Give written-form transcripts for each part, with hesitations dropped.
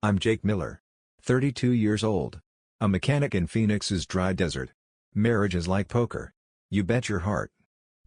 I'm Jake Miller. 32 years old. A mechanic in Phoenix's dry desert. Marriage is like poker. You bet your heart.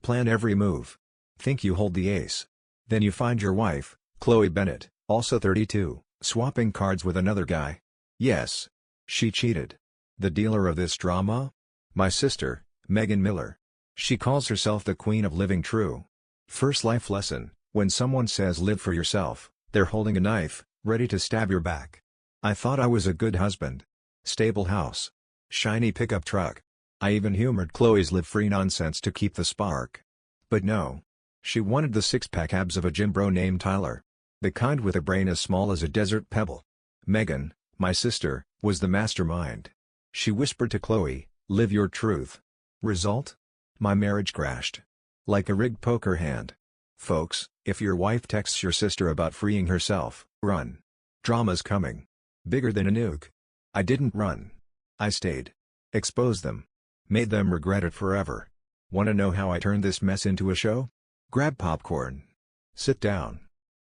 Plan every move. Think you hold the ace. Then you find your wife, Chloe Bennett, also 32, swapping cards with another guy. Yes. She cheated. The dealer of this drama? My sister, Megan Miller. She calls herself the queen of living true. First life lesson: when someone says live for yourself, they're holding a knife, ready to stab your back. I thought I was a good husband. Stable house. Shiny pickup truck. I even humored Chloe's live-free nonsense to keep the spark. But no. She wanted the six-pack abs of a gym bro named Tyler. The kind with a brain as small as a desert pebble. Megan, my sister, was the mastermind. She whispered to Chloe, live your truth. Result? My marriage crashed. Like a rigged poker hand. Folks, if your wife texts your sister about freeing herself, run. Drama's coming. Bigger than a nuke. I didn't run. I stayed. Exposed them. Made them regret it forever. Want to know how I turned this mess into a show? Grab popcorn. Sit down.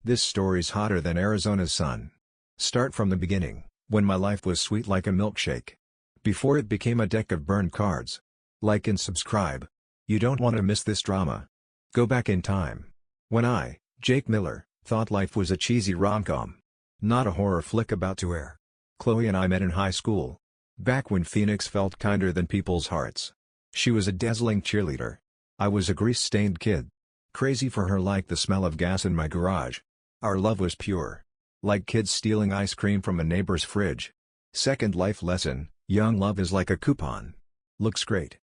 This story's hotter than Arizona's sun. Start from the beginning, when my life was sweet like a milkshake. Before it became a deck of burned cards. Like and subscribe. You don't want to miss this drama. Go back in time. When I, Jake Miller, thought life was a cheesy rom-com. Not a horror flick about to air. Chloe and I met in high school. Back when Phoenix felt kinder than people's hearts. She was a dazzling cheerleader. I was a grease-stained kid. Crazy for her like the smell of gas in my garage. Our love was pure. Like kids stealing ice cream from a neighbor's fridge. Second life lesson: young love is like a coupon. Looks great.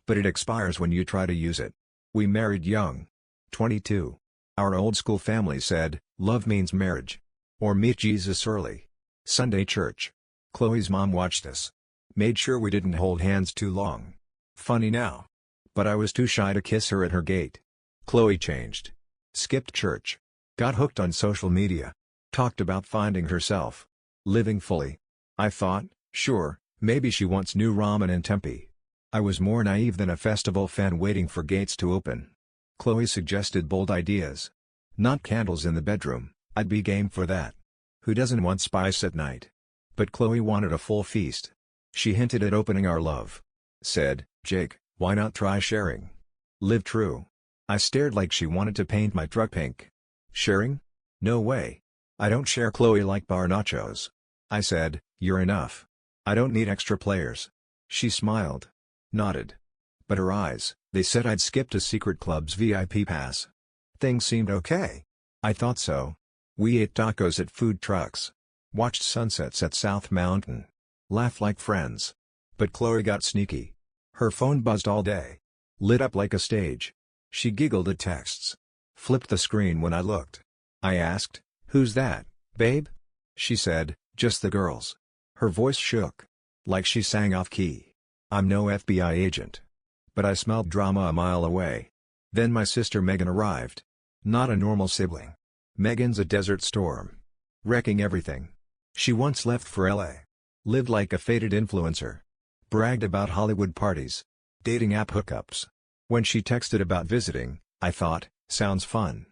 But it expires when you try to use it. We married young. 22. Our old school family said, love means marriage. Or meet Jesus early. Sunday church. Chloe's mom watched us. Made sure we didn't hold hands too long. Funny now. But I was too shy to kiss her at her gate. Chloe changed. Skipped church. Got hooked on social media. Talked about finding herself. Living fully. I thought, sure, maybe she wants new ramen in Tempe. I was more naive than a festival fan waiting for gates to open. Chloe suggested bold ideas. Not candles in the bedroom. I'd be game for that. Who doesn't want spice at night? But Chloe wanted a full feast. She hinted at opening our love. Said, Jake, why not try sharing? Live true. I stared like she wanted to paint my truck pink. Sharing? No way. I don't share Chloe like bar nachos. I said, you're enough. I don't need extra players. She smiled. Nodded. But her eyes, they said I'd skipped a secret club's VIP pass. Things seemed okay. I thought so. We ate tacos at food trucks. Watched sunsets at South Mountain. Laughed like friends. But Chloe got sneaky. Her phone buzzed all day. Lit up like a stage. She giggled at texts. Flipped the screen when I looked. I asked, who's that, babe? She said, just the girls. Her voice shook. Like she sang off key. I'm no FBI agent. But I smelled drama a mile away. Then my sister Megan arrived. Not a normal sibling. Megan's a desert storm. Wrecking everything. She once left for LA. Lived like a faded influencer. Bragged about Hollywood parties. Dating app hookups. When she texted about visiting, I thought, sounds fun.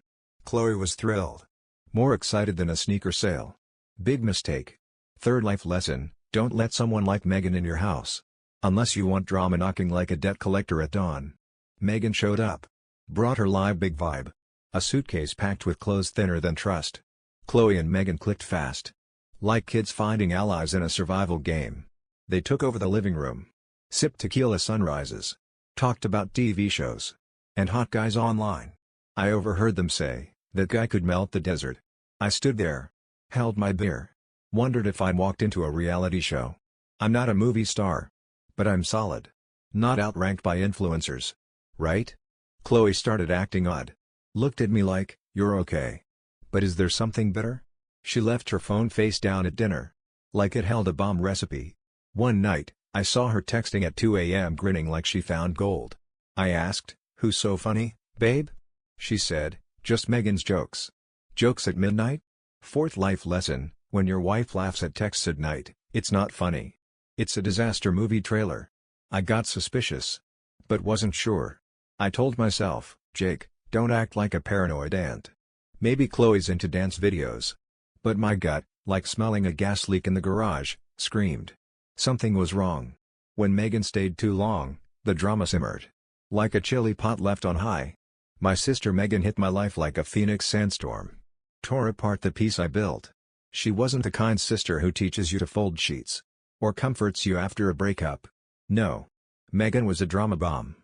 Chloe was thrilled. More excited than a sneaker sale. Big mistake. Third life lesson: don't let someone like Megan in your house. Unless you want drama knocking like a debt collector at dawn. Megan showed up. Brought her live big vibe. A suitcase packed with clothes thinner than trust. Chloe and Megan clicked fast. Like kids finding allies in a survival game. They took over the living room. Sipped tequila sunrises. Talked about TV shows. And hot guys online. I overheard them say, that guy could melt the desert. I stood there. Held my beer. Wondered if I'd walked into a reality show. I'm not a movie star. But I'm solid. Not outranked by influencers. Right? Chloe started acting odd. Looked at me like, you're okay. But is there something better? She left her phone face down at dinner. Like it held a bomb recipe. One night, I saw her texting at 2 a.m. grinning like she found gold. I asked, who's so funny, babe? She said, just Megan's jokes. Jokes at midnight? Fourth life lesson: when your wife laughs at texts at night, it's not funny. It's a disaster movie trailer. I got suspicious. But wasn't sure. I told myself, Jake, don't act like a paranoid aunt. Maybe Chloe's into dance videos. But my gut, Like smelling a gas leak in the garage, screamed. Something was wrong. When Megan stayed too long, the drama simmered. Like a chili pot left on high. My sister Megan hit my life like a phoenix sandstorm. Tore apart the peace I built. She wasn't the kind sister who teaches you to fold sheets. Or comforts you after a breakup. No. Megan was a drama bomb.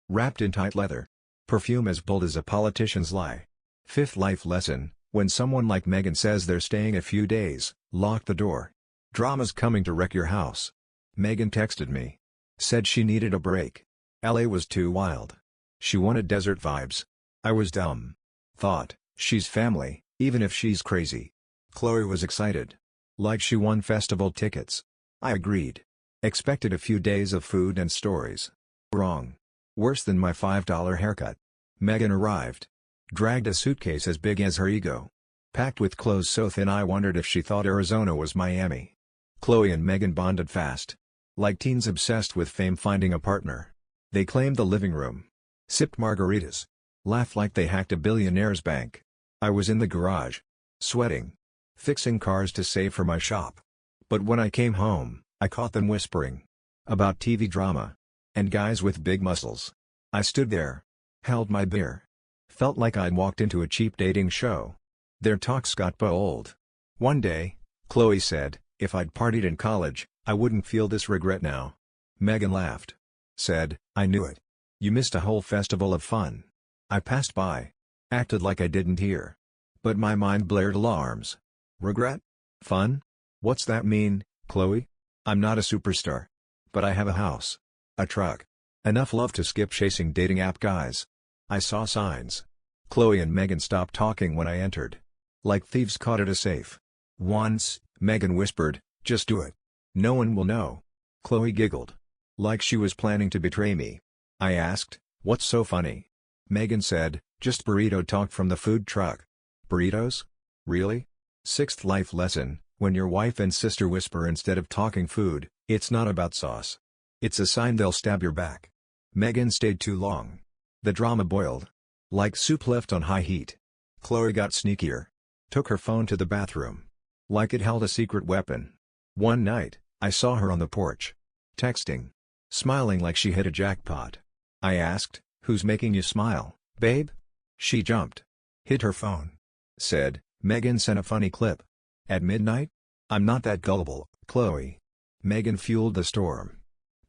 Wrapped in tight leather. Perfume as bold as a politician's lie. Fifth life lesson: when someone like Megan says they're staying a few days, lock the door. Drama's coming to wreck your house. Megan texted me. Said she needed a break. LA was too wild. She wanted desert vibes. I was dumb. Thought, she's family, even if she's crazy. Chloe was excited. Like she won festival tickets. I agreed. Expected a few days of food and stories. Wrong. Worse than my $5 haircut. Megan arrived. Dragged a suitcase as big as her ego. Packed with clothes so thin I wondered if she thought Arizona was Miami. Chloe and Megan bonded fast. Like teens obsessed with fame finding a partner. They claimed the living room. Sipped margaritas. Laughed like they hacked a billionaire's bank. I was in the garage. Sweating. Fixing cars to save for my shop. But when I came home, I caught them whispering. About TV drama. And guys with big muscles. I stood there. Held my beer. Felt like I'd walked into a cheap dating show. Their talks got bold. One day, Chloe said, if I'd partied in college, I wouldn't feel this regret now. Megan laughed. Said, I knew it. You missed a whole festival of fun. I passed by. Acted like I didn't hear. But my mind blared alarms. Regret? Fun? What's that mean, Chloe? I'm not a superstar. But I have a house. A truck. Enough love to skip chasing dating app guys. I saw signs. Chloe and Megan stopped talking when I entered. Like thieves caught at a safe. Once, Megan whispered, just do it. No one will know. Chloe giggled. Like she was planning to betray me. I asked, what's so funny? Megan said, just burrito talk from the food truck. Burritos? Really? Sixth life lesson: when your wife and sister whisper instead of talking food, it's not about sauce. It's a sign they'll stab your back. Megan stayed too long. The drama boiled. Like soup left on high heat. Chloe got sneakier. Took her phone to the bathroom. Like it held a secret weapon. One night, I saw her on the porch. Texting. Smiling like she hit a jackpot. I asked, who's making you smile, babe? She jumped. Hit her phone. Said, Megan sent a funny clip. At midnight? I'm not that gullible, Chloe. Megan fueled the storm.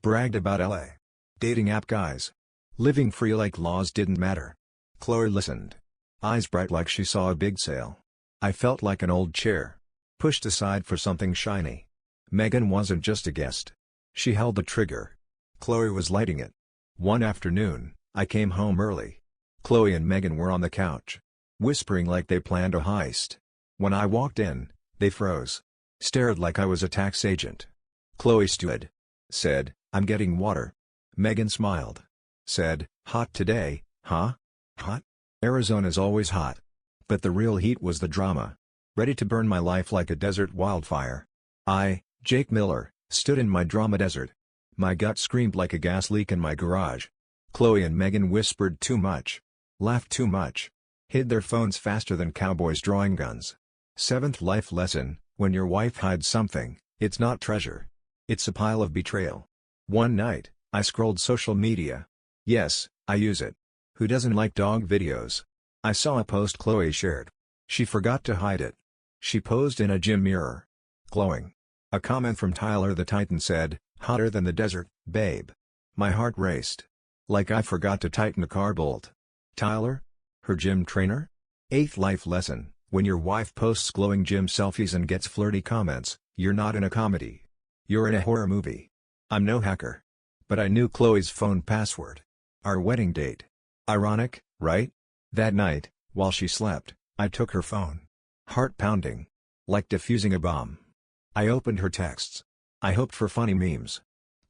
Bragged about LA. Dating app guys. Living free like laws didn't matter. Chloe listened. Eyes bright like she saw a big sale. I felt like an old chair. Pushed aside for something shiny. Megan wasn't just a guest. She held the trigger. Chloe was lighting it. One afternoon, I came home early. Chloe and Megan were on the couch. Whispering like they planned a heist. When I walked in, they froze. Stared like I was a tax agent. Chloe stood. Said, I'm getting water. Megan smiled. Said, hot today, huh? Hot? Arizona's always hot. But the real heat was the drama. Ready to burn my life like a desert wildfire. I, Jake Miller, stood in my drama desert. My gut screamed like a gas leak in my garage. Chloe and Megan whispered too much. Laughed too much. Hid their phones faster than cowboys drawing guns. Seventh life lesson: when your wife hides something, it's not treasure. It's a pile of betrayal. One night, I scrolled social media. Yes, I use it. Who doesn't like dog videos? I saw a post Chloe shared. She forgot to hide it. She posed in a gym mirror. Glowing. A comment from Tyler the Titan said, hotter than the desert, babe. My heart raced. Like I forgot to tighten a car bolt. Tyler? Her gym trainer? Eighth life lesson: when your wife posts glowing gym selfies and gets flirty comments, you're not in a comedy. You're in a horror movie. I'm no hacker. But I knew Chloe's phone password. Our wedding date. Ironic, right? That night, while she slept, I took her phone. Heart pounding. Like defusing a bomb. I opened her texts. I hoped for funny memes.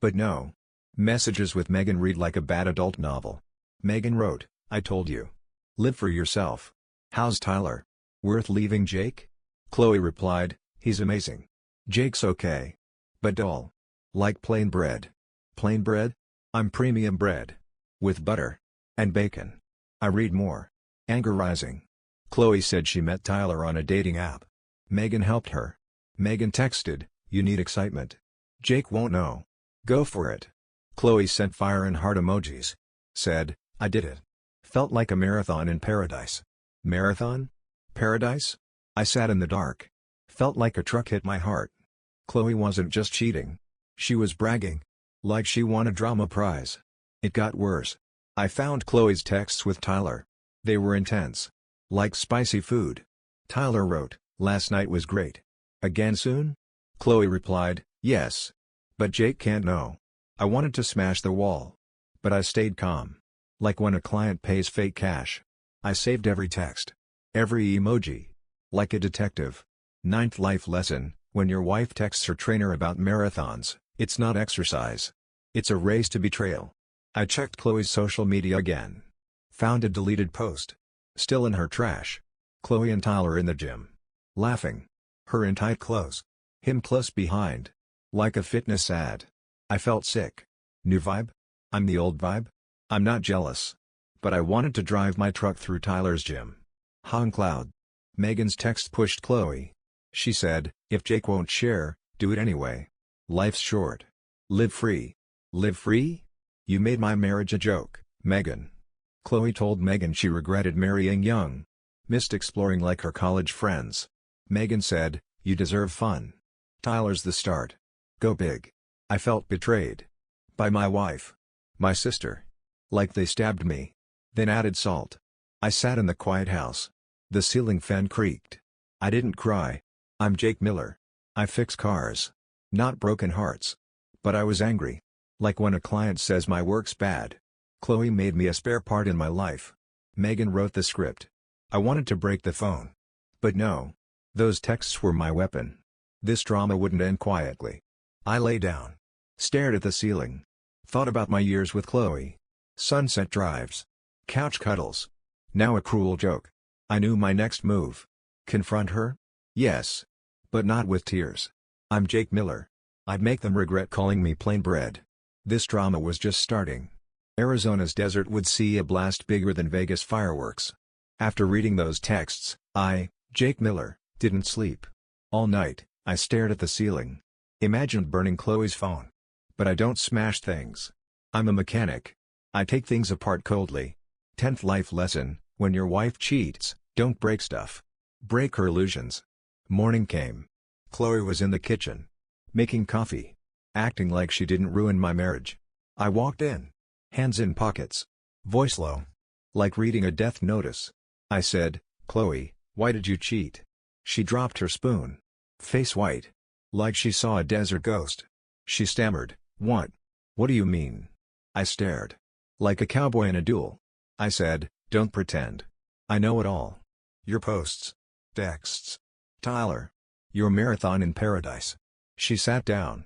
But no. Messages with Megan read like a bad adult novel. Megan wrote, I told you. Live for yourself. How's Tyler? Worth leaving Jake? Chloe replied, he's amazing. Jake's okay. But dull. Like plain bread. Plain bread? I'm premium bread. With butter. And bacon. I read more. Anger rising. Chloe said she met Tyler on a dating app. Megan helped her. Megan texted, "You need excitement. Jake won't know. Go for it." Chloe sent fire and heart emojis. Said, "I did it. Felt like a marathon in paradise." Marathon? Paradise? I sat in the dark. Felt like a truck hit my heart. Chloe wasn't just cheating. She was bragging. Like she won a drama prize. It got worse. I found Chloe's texts with Tyler. They were intense. Like spicy food. Tyler wrote, "Last night was great. Again soon?" Chloe replied, "Yes. But Jake can't know." I wanted to smash the wall. But I stayed calm. Like when a client pays fake cash. I saved every text. Every emoji. Like a detective. 9th life lesson: when your wife texts her trainer about marathons, it's not exercise. It's a race to betrayal. I checked Chloe's social media again. Found a deleted post. Still in her trash. Chloe and Tyler in the gym. Laughing. Her in tight clothes. Him close behind. Like a fitness ad. I felt sick. New vibe? I'm the old vibe? I'm not jealous. But I wanted to drive my truck through Tyler's gym. Hung cloud. Megan's text pushed Chloe. She said, "If Jake won't share, do it anyway. Life's short. Live free." Live free? You made my marriage a joke, Megan. Chloe told Megan she regretted marrying young. Missed exploring like her college friends. Megan said, "You deserve fun. Tyler's the start. Go big." I felt betrayed. By my wife. My sister. Like they stabbed me. Then added salt. I sat in the quiet house. The ceiling fan creaked. I didn't cry. I'm Jake Miller. I fix cars. Not broken hearts. But I was angry. Like when a client says my work's bad. Chloe made me a spare part in my life. Megan wrote the script. I wanted to break the phone. But no. Those texts were my weapon. This drama wouldn't end quietly. I lay down. Stared at the ceiling. Thought about my years with Chloe. Sunset drives. Couch cuddles. Now a cruel joke. I knew my next move. Confront her? Yes. But not with tears. I'm Jake Miller. I'd make them regret calling me plain bread. This drama was just starting. Arizona's desert would see a blast bigger than Vegas fireworks. After reading those texts, I, Jake Miller, didn't sleep. All night, I stared at the ceiling. Imagined burning Chloe's phone. But I don't smash things. I'm a mechanic. I take things apart coldly. 10th life lesson: when your wife cheats, don't break stuff. Break her illusions. Morning came. Chloe was in the kitchen. Making coffee. Acting like she didn't ruin my marriage. I walked in. Hands in pockets. Voice low. Like reading a death notice. I said, "Chloe, why did you cheat?" She dropped her spoon. Face white. Like she saw a desert ghost. She stammered, "What? What do you mean?" I stared. Like a cowboy in a duel. I said, "Don't pretend. I know it all. Your posts. Texts. Tyler. Your marathon in paradise." She sat down.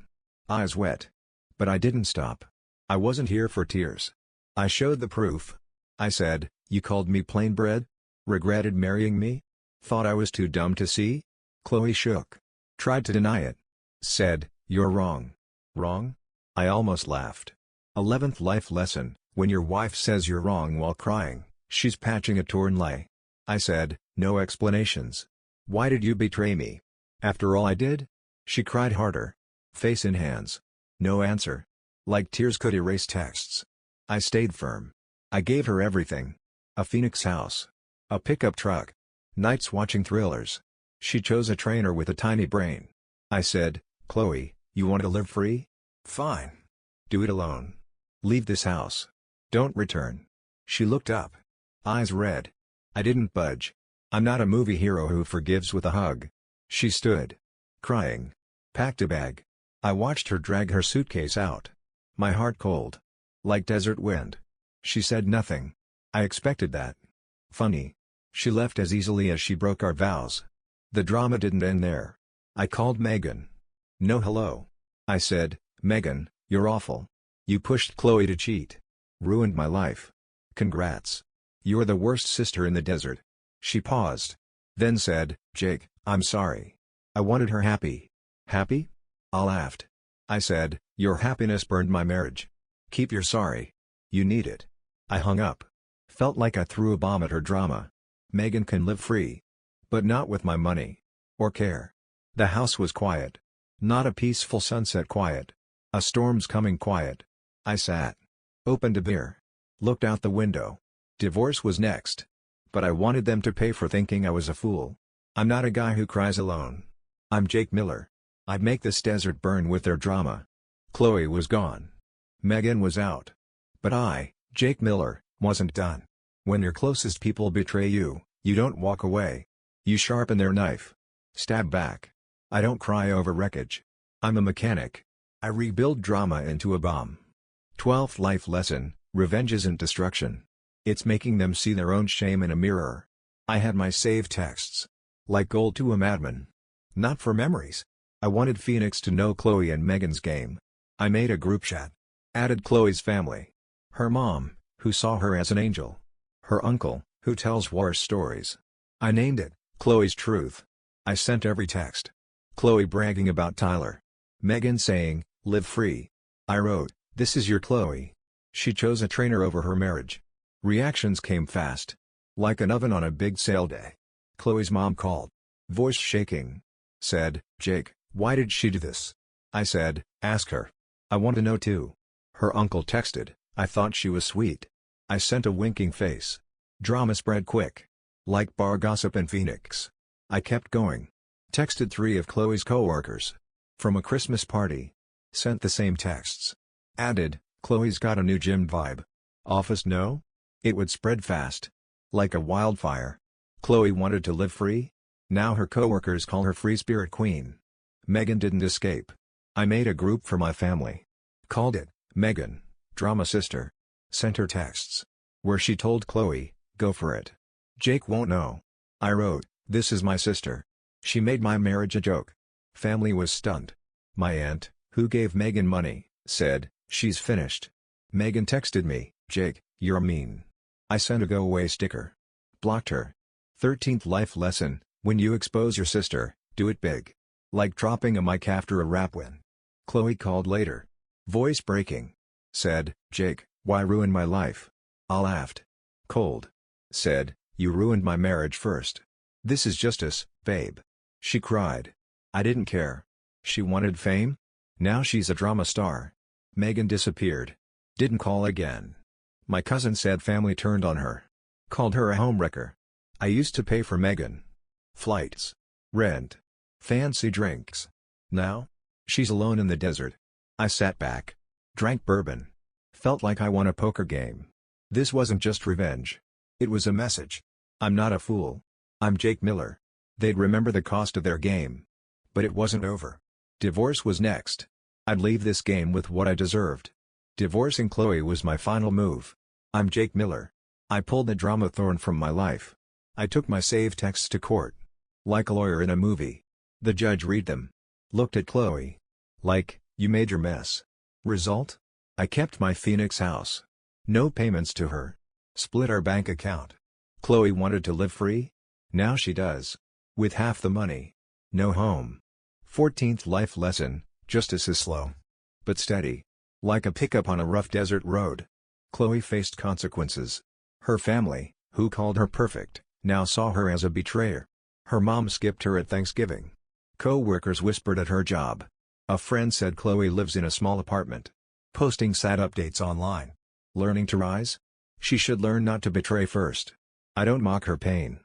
Eyes wet. But I didn't stop. I wasn't here for tears. I showed the proof. I said, "You called me plain bread? Regretted marrying me? Thought I was too dumb to see?" Chloe shook. Tried to deny it. Said, "You're wrong." Wrong? I almost laughed. 11th life lesson: when your wife says you're wrong while crying, she's patching a torn lay. I said, "No explanations. Why did you betray me? After all I did?" She cried harder. Face in hands. No answer. Like tears could erase texts. I stayed firm. I gave her everything. A Phoenix house. A pickup truck. Nights watching thrillers. She chose a trainer with a tiny brain. I said, "Chloe, you want to live free? Fine. Do it alone. Leave this house. Don't return." She looked up. Eyes red. I didn't budge. I'm not a movie hero who forgives with a hug. She stood. Crying. Packed a bag. I watched her drag her suitcase out. My heart cold. Like desert wind. She said nothing. I expected that. Funny. She left as easily as she broke our vows. The drama didn't end there. I called Megan. No hello. I said, "Megan, you're awful. You pushed Chloe to cheat. Ruined my life. Congrats. You're the worst sister in the desert." She paused. Then said, "Jake, I'm sorry. I wanted her happy." Happy? I laughed. I said, "Your happiness burned my marriage. Keep your sorry. You need it." I hung up. Felt like I threw a bomb at her drama. Megan can live free. But not with my money. Or care. The house was quiet. Not a peaceful sunset quiet. A storm's coming quiet. I sat. Opened a beer. Looked out the window. Divorce was next. But I wanted them to pay for thinking I was a fool. I'm not a guy who cries alone. I'm Jake Miller. I'd make this desert burn with their drama. Chloe was gone. Megan was out. But I, Jake Miller, wasn't done. When your closest people betray you, you don't walk away. You sharpen their knife. Stab back. I don't cry over wreckage. I'm a mechanic. I rebuild drama into a bomb. 12th life lesson: revenge isn't destruction. It's making them see their own shame in a mirror. I had my saved texts. Like gold to a madman. Not for memories. I wanted Phoenix to know Chloe and Megan's game. I made a group chat. Added Chloe's family. Her mom, who saw her as an angel. Her uncle, who tells war stories. I named it, Chloe's Truth. I sent every text. Chloe bragging about Tyler. Megan saying, live free. I wrote, this is your Chloe. She chose a trainer over her marriage. Reactions came fast. Like an oven on a big sale day. Chloe's mom called. Voice shaking. Said, Jake, why did she do this? I said, ask her. I want to know too. Her uncle texted, I thought she was sweet. I sent a winking face. Drama spread quick. Like bar gossip in Phoenix. I kept going. Texted 3 of Chloe's coworkers. From a Christmas party. Sent the same texts. Added, Chloe's got a new gym vibe. Office no? It would spread fast. Like a wildfire. Chloe wanted to live free? Now her coworkers call her Free Spirit Queen. Megan didn't escape. I made a group for my family. Called it, Megan, Drama Sister. Sent her texts. Where she told Chloe, go for it. Jake won't know. I wrote, this is my sister. She made my marriage a joke. Family was stunned. My aunt, who gave Megan money, said, she's finished. Megan texted me, Jake, you're mean. I sent a go away sticker. Blocked her. 13th life lesson, when you expose your sister, do it big. Like dropping a mic after a rap win. Chloe called later. Voice breaking. Said, Jake, why ruin my life? I laughed. Cold. Said, you ruined my marriage first. This is justice, babe. She cried. I didn't care. She wanted fame? Now she's a drama star. Megan disappeared. Didn't call again. My cousin said family turned on her. Called her a homewrecker. I used to pay for Megan. Flights. Rent. Fancy drinks. Now? She's alone in the desert. I sat back. Drank bourbon. Felt like I won a poker game. This wasn't just revenge. It was a message. I'm not a fool. I'm Jake Miller. They'd remember the cost of their game. But it wasn't over. Divorce was next. I'd leave this game with what I deserved. Divorcing Chloe was my final move. I'm Jake Miller. I pulled the drama thorn from my life. I took my saved texts to court. Like a lawyer in a movie. The judge read them. Looked at Chloe. Like, you made your mess. Result? I kept my Phoenix house. No payments to her. Split our bank account. Chloe wanted to live free? Now she does. With half the money. No home. 14th life lesson, justice is slow. But steady. Like a pickup on a rough desert road. Chloe faced consequences. Her family, who called her perfect, now saw her as a betrayer. Her mom skipped her at Thanksgiving. Co-workers whispered at her job. A friend said Chloe lives in a small apartment. Posting sad updates online. Learning to rise? She should learn not to betray first. I don't mock her pain.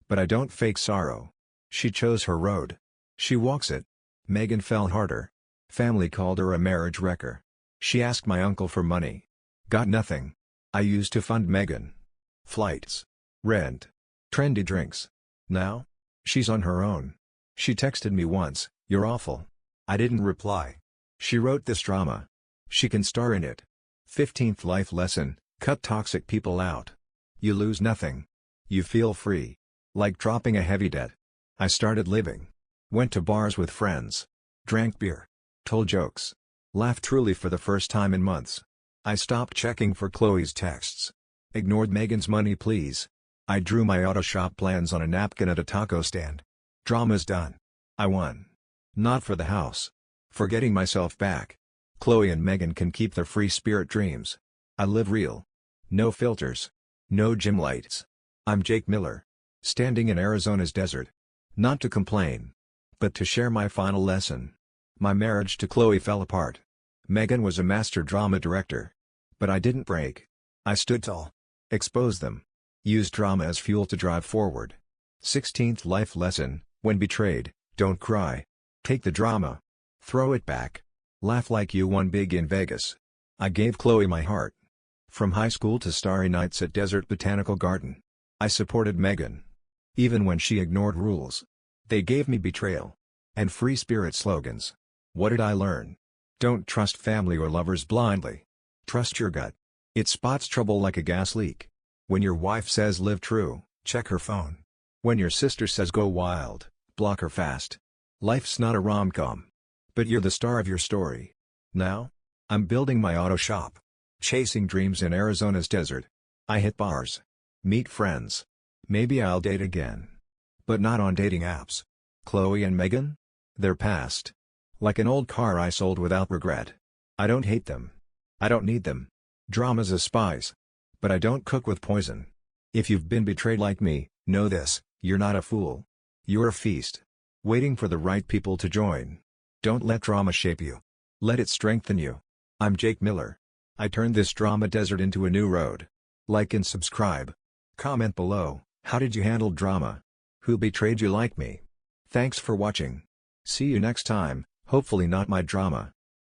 But I don't fake sorrow. She chose her road. She walks it. Megan fell harder. Family called her a marriage wrecker. She asked my uncle for money. Got nothing. I used to fund Megan. Flights. Rent. Trendy drinks. Now? She's on her own. She texted me once, you're awful. I didn't reply. She wrote this drama. She can star in it. 15th life lesson, cut toxic people out. You lose nothing. You feel free. Like dropping a heavy debt. I started living. Went to bars with friends. Drank beer. Told jokes. Laughed truly for the first time in months. I stopped checking for Chloe's texts. Ignored Megan's money please. I drew my auto shop plans on a napkin at a taco stand. Drama's done. I won. Not for the house. For getting myself back. Chloe and Megan can keep their free spirit dreams. I live real. No filters. No gym lights. I'm Jake Miller. Standing in Arizona's desert. Not to complain. But to share my final lesson. My marriage to Chloe fell apart. Megan was a master drama director. But I didn't break. I stood tall. Exposed them. Used drama as fuel to drive forward. 16th life lesson: when betrayed, don't cry. Take the drama. Throw it back. Laugh like you won big in Vegas. I gave Chloe my heart. From high school to starry nights at Desert Botanical Garden. I supported Megan. Even when she ignored rules. They gave me betrayal. And free spirit slogans. What did I learn? Don't trust family or lovers blindly. Trust your gut. It spots trouble like a gas leak. When your wife says live true, check her phone. When your sister says go wild, block her fast. Life's not a rom-com. But you're the star of your story. Now? I'm building my auto shop. Chasing dreams in Arizona's desert. I hit bars. Meet friends. Maybe I'll date again. But not on dating apps. Chloe and Megan? They're past. Like an old car I sold without regret. I don't hate them. I don't need them. Drama's a spice. But I don't cook with poison. If you've been betrayed like me, know this: you're not a fool. You're a feast. Waiting for the right people to join. Don't let drama shape you. Let it strengthen you. I'm Jake Miller. I turned this drama desert into a new road. Like and subscribe. Comment below: how did you handle drama? Who betrayed you like me? Thanks for watching. See you next time, hopefully not my drama.